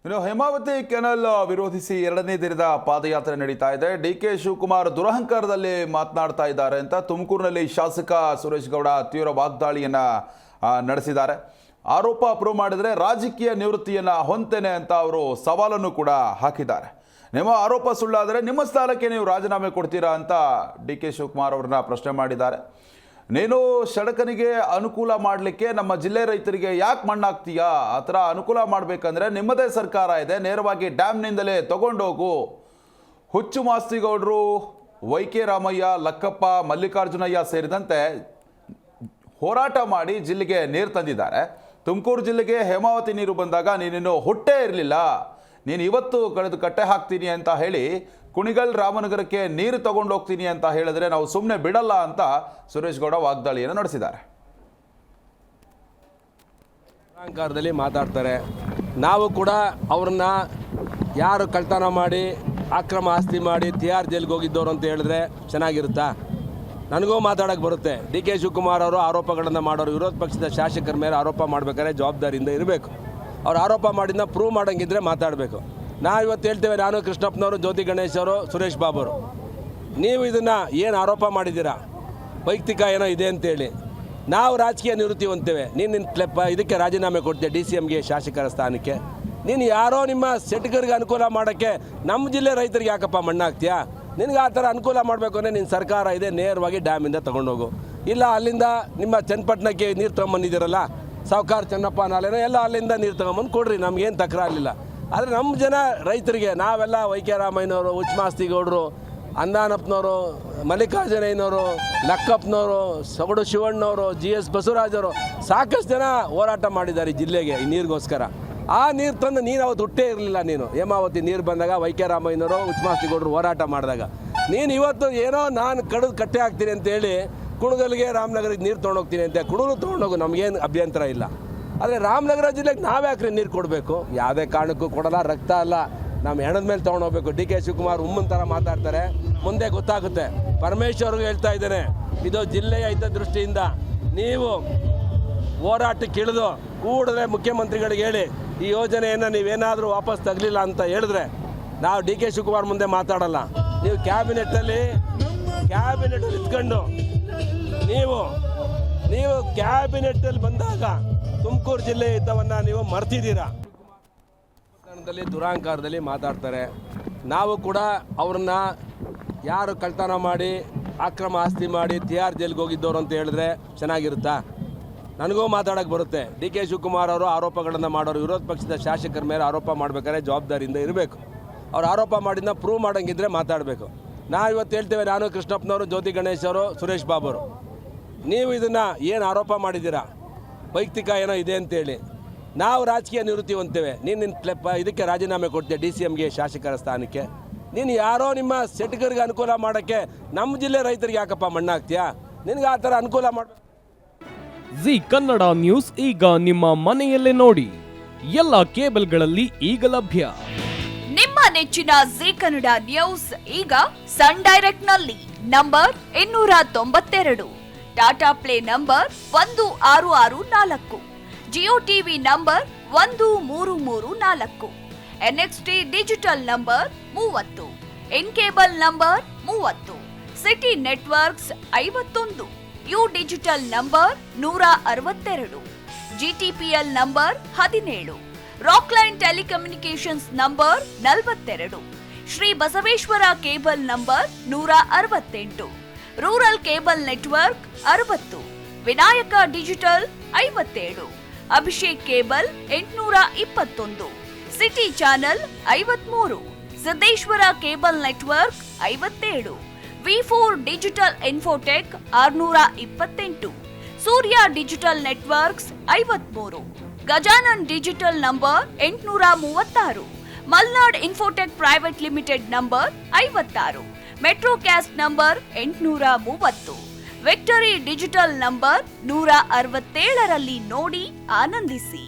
ಇನ್ನು ಹೇಮಾವತಿ ಕೆನಲ್ ವಿರೋಧಿಸಿ ಎರಡನೇ ದಿನದ ಪಾದಯಾತ್ರೆ ನಡೀತಾ ಇದೆ. ಡಿ.ಕೆ. ಶಿವಕುಮಾರ್ ದುರಹಂಕಾರದಲ್ಲಿ ಮಾತನಾಡ್ತಾ ಇದ್ದಾರೆ ಅಂತ ತುಮಕೂರಿನಲ್ಲಿ ಶಾಸಕ ಸುರೇಶ್ ಗೌಡ ತೀವ್ರ ವಾಗ್ದಾಳಿಯನ್ನ ನಡೆಸಿದ್ದಾರೆ. ಆರೋಪ ಅಪ್ರೂವ್ ಮಾಡಿದರೆ ರಾಜಕೀಯ ನಿವೃತ್ತಿಯನ್ನ ಹೊಂತೇನೆ ಅಂತ ಅವರು ಸವಾಲನ್ನು ಕೂಡ ಹಾಕಿದ್ದಾರೆ. ನಿಮ್ಮ ಆರೋಪ ಸುಳ್ಳಾದರೆ ನಿಮ್ಮ ಸ್ಥಾನಕ್ಕೆ ನೀವು ರಾಜೀನಾಮೆ ಕೊಡ್ತೀರಾ ಅಂತ ಡಿ.ಕೆ. ಶಿವಕುಮಾರ್ ಅವ್ರನ್ನ ಪ್ರಶ್ನೆ ಮಾಡಿದ್ದಾರೆ. ನೀನು ಸಡಕನಿಗೆ ಅನುಕೂಲ ಮಾಡಲಿಕ್ಕೆ ನಮ್ಮ ಜಿಲ್ಲೆ ರೈತರಿಗೆ ಯಾಕೆ ಮಣ್ಣಾಗ್ತೀಯಾ? ಆ ಥರ ಅನುಕೂಲ ಮಾಡಬೇಕಂದ್ರೆ ನಿಮ್ಮದೇ ಸರ್ಕಾರ ಇದೆ, ನೇರವಾಗಿ ಡ್ಯಾಮ್ನಿಂದಲೇ ತಗೊಂಡೋಗು. ಹುಚ್ಚು ಮಾಸ್ತಿಗೌಡರು, ವೈ.ಕೆ. ರಾಮಯ್ಯ, ಲಕ್ಕಪ್ಪ, ಮಲ್ಲಿಕಾರ್ಜುನಯ್ಯ ಸೇರಿದಂತೆ ಹೋರಾಟ ಮಾಡಿ ಜಿಲ್ಲೆಗೆ ನೀರು ತಂದಿದ್ದಾರೆ. ತುಮಕೂರು ಜಿಲ್ಲೆಗೆ ಹೇಮಾವತಿ ನೀರು ಬಂದಾಗ ನೀನಿನ್ನು ಹುಟ್ಟೇ ಇರಲಿಲ್ಲ, ನೀನು ಇವತ್ತು ಕಳೆದು ಕಟ್ಟೆ ಹಾಕ್ತೀನಿ ಅಂತ ಹೇಳಿ ಕುಣಿಗಲ್ ರಾಮನಗರಕ್ಕೆ ನೀರು ತಗೊಂಡು ಹೋಗ್ತೀನಿ ಅಂತ ಹೇಳಿದ್ರೆ ನಾವು ಸುಮ್ಮನೆ ಬಿಡಲ್ಲ ಅಂತ ಸುರೇಶ್ ಗೌಡ ವಾಗ್ದಾಳಿಯನ್ನು ನಡೆಸಿದ್ದಾರೆ. ಅಹಂಕಾರದಲ್ಲಿ ಮಾತಾಡ್ತಾರೆ. ನಾವು ಕೂಡ ಅವ್ರನ್ನ ಯಾರು ಕಳ್ತನ ಮಾಡಿ ಅಕ್ರಮ ಆಸ್ತಿ ಮಾಡಿ ತಿಹಾರ್ ಜೈಲ್ಗೆ ಹೋಗಿದ್ದವರು ಅಂತ ಹೇಳಿದ್ರೆ ಚೆನ್ನಾಗಿರುತ್ತಾ? ನನಗೂ ಮಾತಾಡೋಕ್ಕೆ ಬರುತ್ತೆ. ಡಿ.ಕೆ. ಶಿವಕುಮಾರ್ ಅವರು ಆರೋಪಗಳನ್ನು ಮಾಡೋರು, ವಿರೋಧ ಪಕ್ಷದ ಶಾಸಕರ ಮೇಲೆ ಆರೋಪ ಮಾಡಬೇಕಾದ್ರೆ ಜವಾಬ್ದಾರಿಯಿಂದ ಇರಬೇಕು. ಅವ್ರು ಆರೋಪ ಮಾಡಿದ್ನ ಪ್ರೂವ್ ಮಾಡೋಂಗಿದ್ರೆ ಮಾತಾಡಬೇಕು. ನಾವು ಇವತ್ತು ಹೇಳ್ತೇವೆ, ನಾನು ಕೃಷ್ಣಪ್ಪನವರು, ಜ್ಯೋತಿ ಗಣೇಶ್ ಅವರು, ಸುರೇಶ್ ಬಾಬು ಅವರು, ನೀವು ಇದನ್ನು ಏನು ಆರೋಪ ಮಾಡಿದ್ದೀರಾ, ವೈಯಕ್ತಿಕ ಏನೋ ಇದೆ ಅಂತೇಳಿ ನಾವು ರಾಜಕೀಯ ನಿವೃತ್ತಿ ಹೊಂತೇವೆ. ನಿನ್ನ ಇದಕ್ಕೆ ರಾಜೀನಾಮೆ ಕೊಡ್ತೀಯ ಡಿ.ಸಿ.ಎಮ್ಗೆ, ಶಾಸಕರ ಸ್ಥಾನಕ್ಕೆ. ನೀನು ಯಾರೋ ನಿಮ್ಮ ಸೆಟ್ಗರಿಗೆ ಅನುಕೂಲ ಮಾಡೋಕ್ಕೆ ನಮ್ಮ ಜಿಲ್ಲೆ ರೈತರಿಗೆ ಯಾಕಪ್ಪ ಮಣ್ಣಾಗ್ತೀಯಾ? ನಿನಗೆ ಆ ಥರ ಅನುಕೂಲ ಮಾಡಬೇಕು ಅಂದರೆ ನಿನ್ನ ಸರ್ಕಾರ ಇದೆ, ನೇರವಾಗಿ ಡ್ಯಾಮಿಂದ ತೊಗೊಂಡೋಗು. ಇಲ್ಲ ಅಲ್ಲಿಂದ ನಿಮ್ಮ ಚನ್ನಪಟ್ಟಣಕ್ಕೆ ನೀರು ತೊಗೊಂಬಂದಿದ್ದೀರಲ್ಲ, ಸಾವುಕಾರ ಚೆನ್ನಪ್ಪ ನಾಲೆನೋ ಎಲ್ಲ ಅಲ್ಲಿಂದ ನೀರು ತೊಗೊಂಬಂದು ಕೊಡ್ರಿ, ನಮಗೇನು ತಕರಾರಿಲ್ಲ. ಆದರೆ ನಮ್ಮ ಜನ ರೈತರಿಗೆ ನಾವೆಲ್ಲ ವೈ.ಕೆ. ರಾಮಯ್ಯನವರು, ಹುಚ್ಚಮಾಸ್ತಿಗೌಡರು, ಅಂದಾನಪ್ಪನವರು, ಮಲ್ಲಿಕಾರ್ಜುನಯ್ಯನವರು, ಲಕ್ಕಪ್ಪನವರು, ಸೊಗಡು ಶಿವಣ್ಣವರು, G.S. ಬಸವರಾಜವರು ಸಾಕಷ್ಟು ಜನ ಹೋರಾಟ ಮಾಡಿದ್ದಾರೆ ಈ ಜಿಲ್ಲೆಗೆ ಈ ನೀರಿಗೋಸ್ಕರ. ಆ ನೀರು ತಂದು ನೀನು ಅವತ್ತು ಹುಟ್ಟೇ ಇರಲಿಲ್ಲ. ನೀನು ಹೇಮಾವತಿ ನೀರು ಬಂದಾಗ ವೈ.ಕೆ. ರಾಮಯ್ಯನವರು, ಹುಚ್ಚಮಾಸ್ತಿಗೌಡರು ಹೋರಾಟ ಮಾಡಿದಾಗ ನೀನು ಇವತ್ತು ಏನೋ ನಾನು ಕಡಿದು ಕಟ್ಟೆ ಹಾಕ್ತೀನಿ ಅಂತೇಳಿ ಕುಣಗಲ್ಗೆ ರಾಮನಗರಕ್ಕೆ ನೀರು ತೊಗೊಂಡೋಗ್ತೀನಿ ಅಂತ. ಕುಣಗಲು ತೊಗೊಂಡೋಗು, ನಮಗೇನು ಅಭ್ಯಂತರ ಇಲ್ಲ. ಆದರೆ ರಾಮನಗರ ಜಿಲ್ಲೆಗೆ ನಾವ್ಯಾಕ್ರಿ ನೀರು ಕೊಡಬೇಕು? ಯಾವುದೇ ಕಾರಣಕ್ಕೂ ಕೊಡಲ್ಲ. ರಕ್ತ ಅಲ್ಲ, ನಮ್ಮ ಹೆಣದ ಮೇಲೆ ತೊಗೊಂಡೋಗ್ಬೇಕು. ಡಿ.ಕೆ. ಶಿವಕುಮಾರ್ ಉಮ್ಮನ್ ಥರ ಮಾತಾಡ್ತಾರೆ, ಮುಂದೆ ಗೊತ್ತಾಗುತ್ತೆ. ಪರಮೇಶ್ವರ್ಗೂ ಹೇಳ್ತಾ ಇದ್ದೇನೆ, ಇದು ಜಿಲ್ಲೆಯ ಹಿತದೃಷ್ಟಿಯಿಂದ ನೀವು ಹೋರಾಟಕ್ಕೆ ಇಳಿದು ಕೂಡಲೇ ಮುಖ್ಯಮಂತ್ರಿಗಳಿಗೆ ಹೇಳಿ ಈ ಯೋಜನೆಯನ್ನು ನೀವೇನಾದರೂ ವಾಪಸ್ ತಗಲಿಲ್ಲ ಅಂತ ಹೇಳಿದ್ರೆ ನಾವು ಡಿ.ಕೆ. ಶಿವಕುಮಾರ್ ಮುಂದೆ ಮಾತಾಡಲ್ಲ. ನೀವು ಕ್ಯಾಬಿನೆಟ್ಟಲ್ಲಿ ಇದ್ಕೊಂಡು ನೀವು ಕ್ಯಾಬಿನೆಟ್ಟಲ್ಲಿ ಬಂದಾಗ ತುಮಕೂರು ಜಿಲ್ಲೆ ಹಿತವನ್ನು ನೀವು ಮರ್ತಿದ್ದೀರಾ. ದುರಹಂಕಾರದಲ್ಲಿ ಮಾತಾಡ್ತಾರೆ. ನಾವು ಕೂಡ ಅವ್ರನ್ನ ಯಾರು ಕಳ್ತನ ಮಾಡಿ ಅಕ್ರಮ ಆಸ್ತಿ ಮಾಡಿ ತಿಹಾರ್ ಜೈಲ್ಗೆ ಹೋಗಿದ್ದವರು ಅಂತ ಹೇಳಿದ್ರೆ ಚೆನ್ನಾಗಿರುತ್ತಾ? ನನಗೂ ಮಾತಾಡೋಕ್ಕೆ ಬರುತ್ತೆ. ಡಿ.ಕೆ. ಶಿವಕುಮಾರ್ ಅವರು ಆರೋಪಗಳನ್ನು ಮಾಡೋರು, ವಿರೋಧ ಪಕ್ಷದ ಶಾಸಕರ ಮೇಲೆ ಆರೋಪ ಮಾಡಬೇಕಾದ್ರೆ ಜವಾಬ್ದಾರಿಯಿಂದ ಇರಬೇಕು. ಅವ್ರು ಆರೋಪ ಮಾಡಿದ್ನ ಪ್ರೂವ್ ಮಾಡೋಂಗಿದ್ರೆ ಮಾತಾಡಬೇಕು. ನಾವು ಇವತ್ತು ಹೇಳ್ತೇವೆ, ನಾನು ಕೃಷ್ಣಪ್ಪನವರು, ಜ್ಯೋತಿ ಗಣೇಶ್ ಅವರು, ಸುರೇಶ್ ಬಾಬು ಅವರು, ನೀವು ಇದನ್ನು ಏನು ಆರೋಪ ಮಾಡಿದ್ದೀರಾ, ವೈಯಕ್ತಿಕ ಏನೋ ಇದೆ ಅಂತೇಳಿ ನಾವು ರಾಜಕೀಯ ನಿವೃತ್ತಿ ಹೊಂತೇವೆ. ನಿನ್ನ ಇದಕ್ಕೆ ರಾಜೀನಾಮೆ ಕೊಡ್ತೀಯ ಡಿ.ಸಿ.ಎಮ್ಗೆ, ಶಾಸಕರ ಸ್ಥಾನಕ್ಕೆ. ನೀನು ಯಾರೋ ನಿಮ್ಮ ಸೆಟ್ಗರಿಗೆ ಅನುಕೂಲ ಮಾಡೋಕ್ಕೆ ನಮ್ಮ ಜಿಲ್ಲೆ ರೈತರಿಗೆ ಯಾಕಪ್ಪ ಮಣ್ಣಾಗ್ತೀಯಾ? ನಿನಗೆ ಆ ಥರ ಅನುಕೂಲ ಮಾಡಬೇಕು. ಜಿ ಕನ್ನಡ ನ್ಯೂಸ್ ಈಗ ನಿಮ್ಮ ಮನೆಯಲ್ಲೇ ನೋಡಿ. ಎಲ್ಲ ಕೇಬಲ್ಗಳಲ್ಲಿ ಈಗ ಲಭ್ಯ. ನಿಮ್ಮ ನೆಚ್ಚಿನ ಜಿ ಕನ್ನಡ ನ್ಯೂಸ್ ಈಗ ಸನ್ ಡೈರೆಕ್ಟ್ ನಲ್ಲಿ number 292, Tata play number 1664, Jio TV number 1334, NXT digital number 30, in cable number 30, city networks 51, U digital number 162, GTPL number 17, Rockline telecommunications number 42, Shri Basaveshwara cable number 168, rural cable network 60, Vinayaka digital 57, Abhishek cable 821, city channel 53, Siddeshwara cable network 57, V4 digital Infotech 628, Surya digital networks 53, Gajanan digital number 836, Malnad infotech private limited number 56, metrocast number 830, victory digital number 167ರಲ್ಲಿ ನೋಡಿ ಆನಂದಿಸಿ.